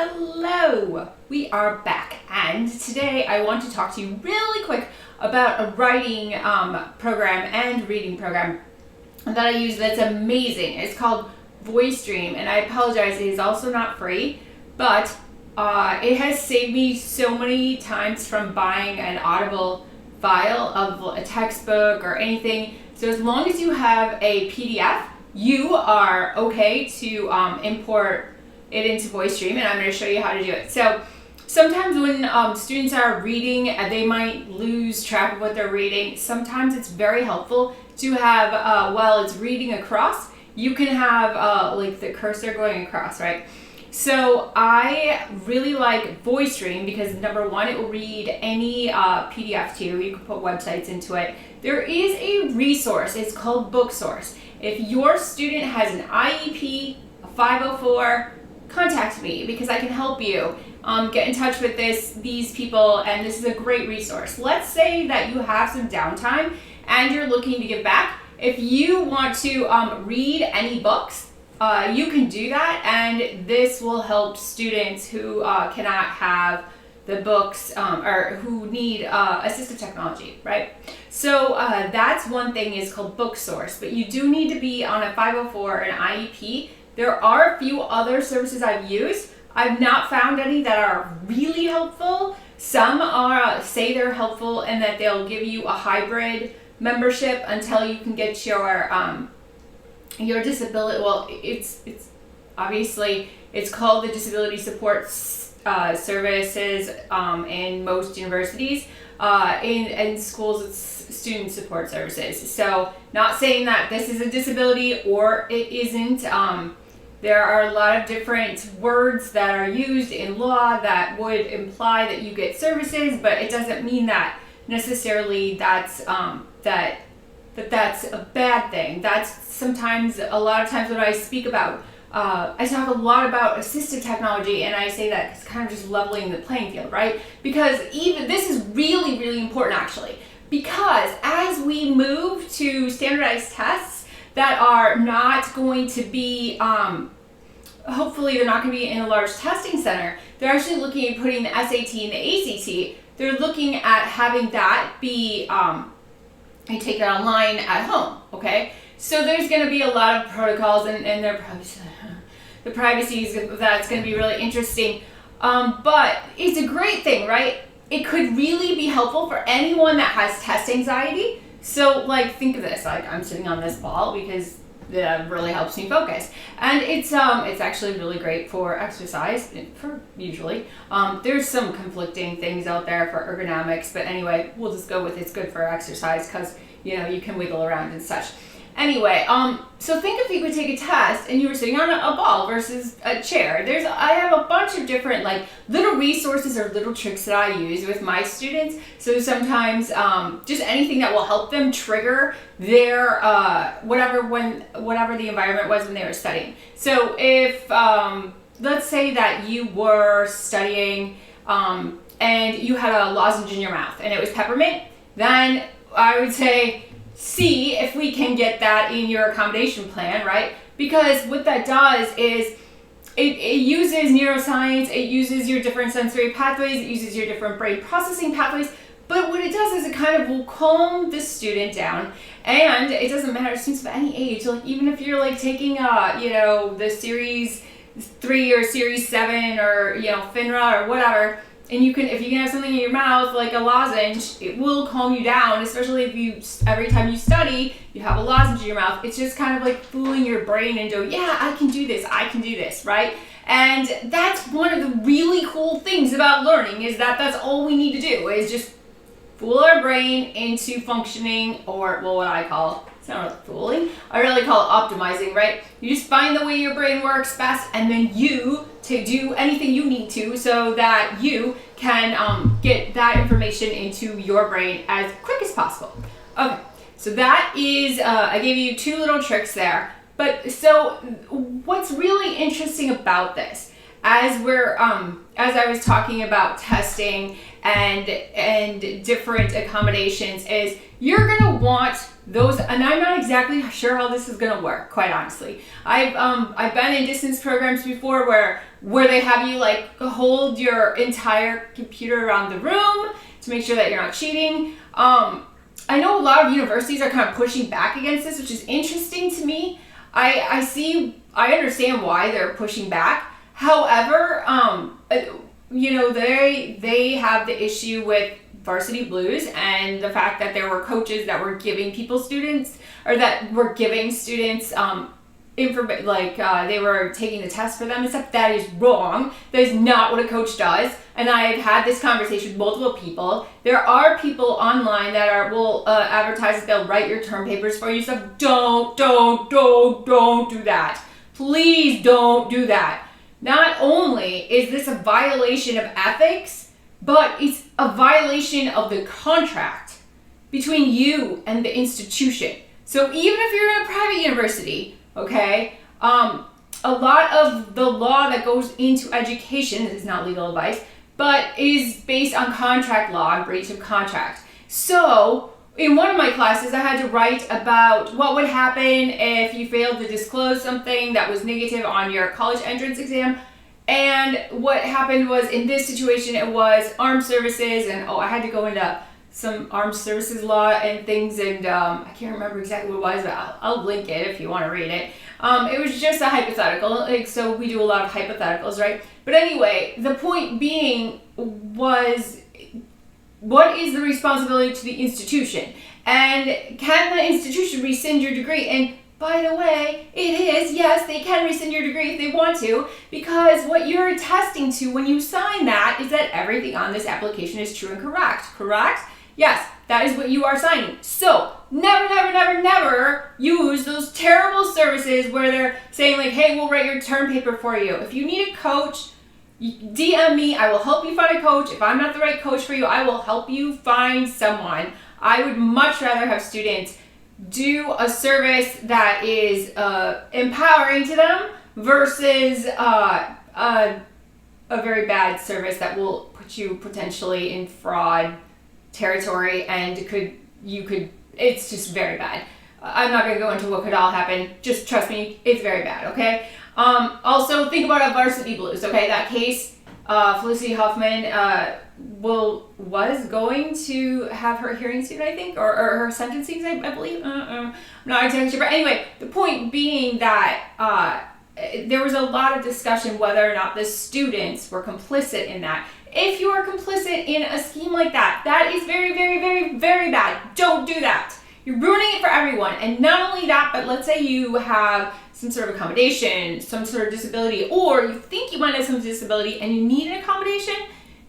Hello! We are back, and today I want to talk to you really quick about a writing program and reading program that I use that's amazing. It's called VoiceStream, and I apologize, it is also not free, but it has saved me so many times from buying an Audible file of a textbook or anything. So as long as you have a PDF, you are okay to import it into VoiceStream, and I'm going to show you how to do it. So sometimes when students are reading, they might lose track of what they're reading. Sometimes it's very helpful to have, while it's reading across, you can have like the cursor going across, right? So I really like VoiceStream because number one, it will read any PDF to you. You can put websites into it. There is a resource. It's called BookSource. If your student has an IEP, a 504, contact me because I can help you get in touch with these people, and this is a great resource. Let's say that you have some downtime and you're looking to give back. If you want to read any books, you can do that, and this will help students who cannot have the books or who need assistive technology, right? So that's one thing, is called BookSource, but you do need to be on a 504 or an IEP. There are a few other services I've used. I've not found any that are really helpful. Some are say they're helpful and that they'll give you a hybrid membership until you can get your disability. Well, it's obviously it's called the Disability Support Services in most universities. In schools, it's Student Support Services. So not saying that this is a disability or it isn't. There are a lot of different words that are used in law that would imply that you get services, but it doesn't mean that necessarily that's that's a bad thing. That's sometimes, a lot of times when I speak about, I talk a lot about assistive technology, and I say that it's kind of just leveling the playing field, right? Because even this is really, really important actually, because as we move to standardized tests that are not going to be, hopefully they're not going to be in a large testing center, they're actually looking at putting the SAT and the ACT. They're looking at having that be, you take it online at home, okay? So there's going to be a lot of protocols, and the privacy that's going to be really interesting. But it's a great thing, right? It could really be helpful for anyone that has test anxiety. So like, think of this, like I'm sitting on this ball because that really helps me focus. And it's actually really great for exercise, for usually. There's some conflicting things out there for ergonomics, but anyway, we'll just go with it's good for exercise because, you know, you can wiggle around and such. Anyway, so think if you could take a test and you were sitting on a ball versus a chair. I have a bunch of different like little resources or little tricks that I use with my students. So sometimes just anything that will help them trigger their whatever the environment was when they were studying. So if let's say that you were studying and you had a lozenge in your mouth and it was peppermint, then I would say, see if we can get that in your accommodation plan, right? Because what that does is it uses neuroscience, it uses your different sensory pathways, it uses your different brain processing pathways, but what it does is it kind of will calm the student down, and it doesn't matter, students of any age, like even if you're like taking the Series 3 or Series 7 or FINRA or whatever, and if you can have something in your mouth like a lozenge, it will calm you down, especially if every time you study, you have a lozenge in your mouth. It's just kind of like fooling your brain into, yeah, I can do this, right? And that's one of the really cool things about learning, is that that's all we need to do, is just fool our brain into functioning, or well, what I call, it's not really fooling, I really call it optimizing, right? You just find the way your brain works best, and then you to do anything you need to so that you can get that information into your brain as quick as possible. Okay, so that is, I gave you 2 little tricks there. But so what's really interesting about this, as I was talking about testing and different accommodations is you're gonna want those, and I'm not exactly sure how this is gonna work, quite honestly. I've been in distance programs before where they have you like hold your entire computer around the room to make sure that you're not cheating. I know a lot of universities are kind of pushing back against this, which is interesting to me. I understand why they're pushing back. However, they have the issue with Varsity Blues and the fact that there were coaches that were giving students they were taking the test for them and stuff. That is wrong. That is not what a coach does. And I've had this conversation with multiple people. There are people online that will advertise that they'll write your term papers for you. So don't do that. Please don't do that. Not only is this a violation of ethics, but it's a violation of the contract between you and the institution. So even if you're in a private university, okay, a lot of the law that goes into education, this is not legal advice, but is based on contract law and breach of contract. So in one of my classes, I had to write about what would happen if you failed to disclose something that was negative on your college entrance exam. And what happened was, in this situation, it was armed services, and I had to go into some armed services law and things, and I can't remember exactly what it was, but I'll link it if you want to read it. It was just a hypothetical, so we do a lot of hypotheticals, right? But anyway, the point being was, what is the responsibility to the institution? And can the institution rescind your degree? And by the way, it is, yes, they can rescind your degree if they want to, because what you're attesting to when you sign that is that everything on this application is true and correct? Yes, that is what you are signing. So never use those terrible services where they're saying like, hey, we'll write your term paper for you. If you need a coach, DM me, I will help you find a coach. If I'm not the right coach for you, I will help you find someone. I would much rather have students do a service that is empowering to them versus a very bad service that will put you potentially in fraud territory, and it's just very bad. I'm not going to go into what could all happen. Just trust me, it's very bad, okay? Also, think about a Varsity Blues, okay? That case, Felicity Huffman was going to have her hearing soon, I think, or her sentencing, I believe. I'm not exactly sure. But anyway, the point being that there was a lot of discussion whether or not the students were complicit in that. If you are complicit in a scheme like that, that is very, very, very, very bad. Don't do that. You're ruining it for everyone. And not only that, but let's say you have some sort of accommodation, some sort of disability, or you think you might have some disability and you need an accommodation,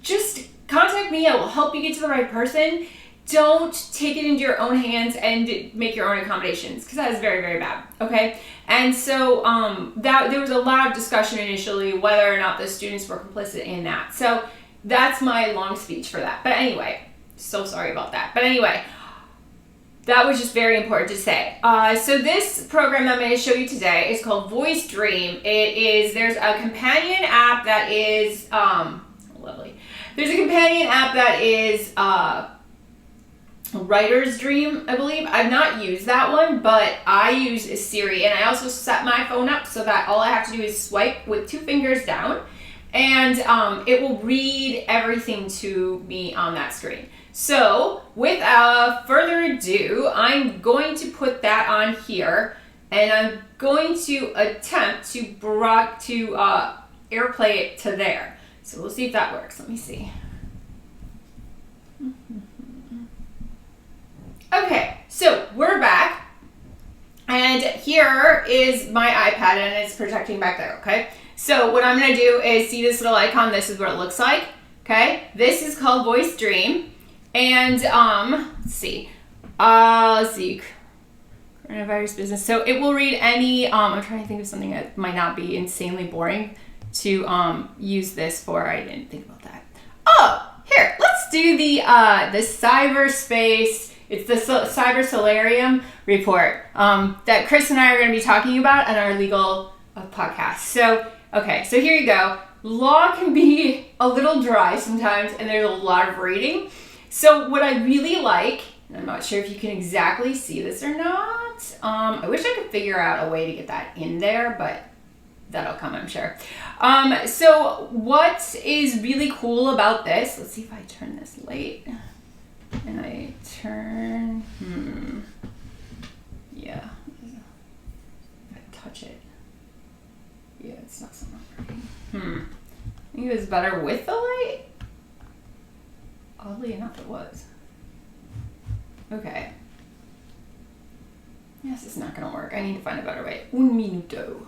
just contact me. I will help you get to the right person. Don't take it into your own hands and make your own accommodations, because that is very, very bad, okay? And so that there was a lot of discussion initially whether or not the students were complicit in that. So that's my long speech for that. But anyway, so sorry about that. But anyway, that was just very important to say. So this program that I'm going to show you today is called Voice Dream. There's a companion app that is, lovely. There's a companion app that is Writer's Dream, I believe. I've not used that one, but I use Siri, and I also set my phone up so that all I have to do is swipe with 2 fingers down, and it will read everything to me on that screen. So without further ado, I'm going to put that on here, and I'm going to attempt to AirPlay it to there. So we'll see if that works. Let me see. Okay, so we're back, and here is my iPad, and it's projecting back there, okay? So what I'm going to do is see this little icon. This is what it looks like, okay? This is called Voice Dream, and let's see, coronavirus business. So it will read any, I'm trying to think of something that might not be insanely boring to use this for. I didn't think about that. Oh, here, let's do the cyberspace. It's the Cyber Solarium report that Chris and I are going to be talking about on our legal podcast. So, okay, so here you go. law can be a little dry sometimes, and there's a lot of reading. So what I really like, and I'm not sure if you can exactly see this or not. I wish I could figure out a way to get that in there, but that'll come, I'm sure. So what is really cool about this, let's see if I turn this light, and I turn, yeah, if I touch it, yeah, it's not so much. I think it was better with the light. Oddly enough, it was. Okay. Yes, it's not gonna work. I need to find a better way. Un minuto.